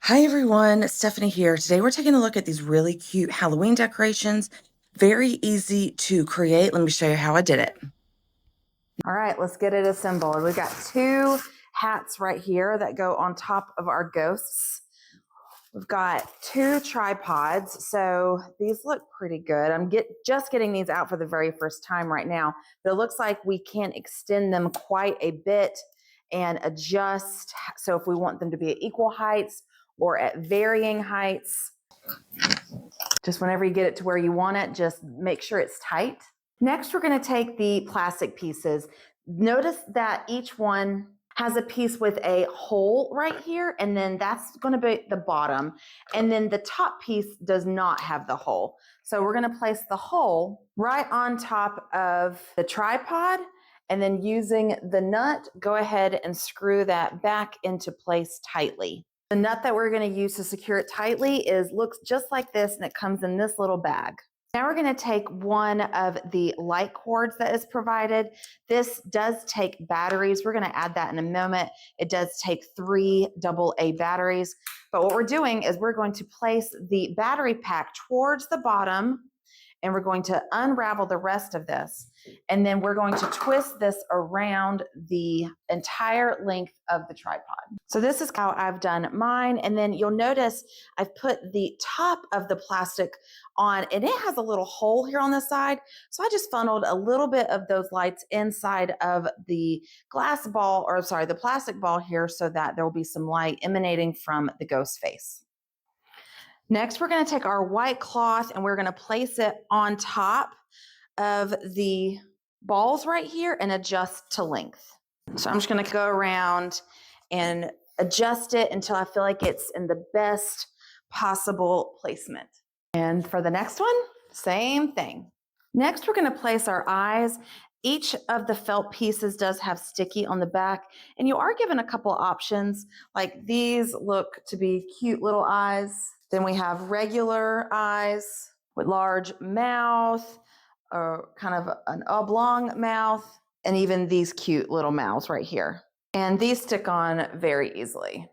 Hi everyone, Stephanie here. Today we're taking a look at these really cute Halloween decorations. Very easy to create. Let me show you how I did it. All right, let's get it assembled. We've got two hats right here that go on top of our ghosts. We've got two tripods, so these look pretty good. I'm just getting these out for the very first time right now, but it looks like we can extend them quite a bit and adjust. So if we want them to be at equal heights or at varying heights, just whenever you get it to where you want it, just make sure it's tight. Next, we're going to take the plastic pieces. Notice that each one has a piece with a hole right here, and then that's going to be the bottom. And then the top piece does not have the hole. So we're going to place the hole right on top of the tripod, and then using the nut, go ahead and screw that back into place tightly. The nut that we're going to use to secure it tightly looks just like this, and it comes in this little bag. Now we're going to take one of the light cords that is provided. This does take batteries. We're going to add that in a moment. It does take 3 AA batteries. But what we're doing is we're going to place the battery pack towards the bottom, and we're going to unravel the rest of this. And then we're going to twist this around the entire length of the tripod. So this is how I've done mine. And then you'll notice I've put the top of the plastic on, and it has a little hole here on the side. So I just funneled a little bit of those lights inside of the the plastic ball here, so that there will be some light emanating from the ghost face. Next, we're going to take our white cloth and we're going to place it on top of the balls right here and adjust to length. So I'm just going to go around and adjust it until I feel like it's in the best possible placement. And for the next one, same thing. Next, we're going to place our eyes. Each of the felt pieces does have sticky on the back, and you are given a couple options. Like these look to be cute little eyes. Then we have regular eyes with large mouth, or kind of an oblong mouth, and even these cute little mouths right here. And these stick on very easily.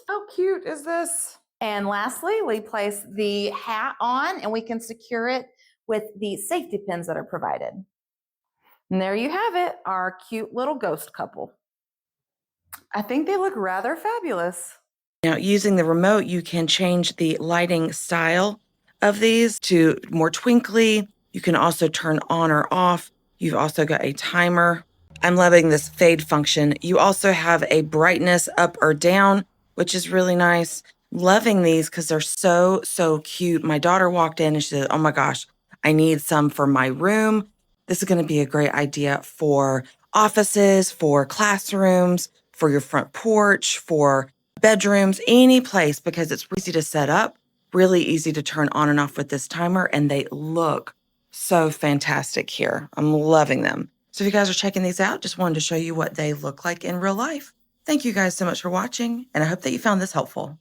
How cute is this? And lastly, we place the hat on, and we can secure it with the safety pins that are provided. And there you have it, our cute little ghost couple. I think they look rather fabulous. Now, using the remote, you can change the lighting style of these to more twinkly. You can also turn on or off. You've also got a timer. I'm loving this fade function. You also have a brightness up or down, which is really nice. Loving these because they're so, so cute. My daughter walked in and she said, "Oh my gosh, I need some for my room." This is going to be a great idea for offices, for classrooms, for your front porch, for bedrooms, any place, because it's easy to set up, really easy to turn on and off with this timer, and they look so fantastic here. I'm loving them. So if you guys are checking these out, just wanted to show you what they look like in real life. Thank you guys so much for watching, and I hope that you found this helpful.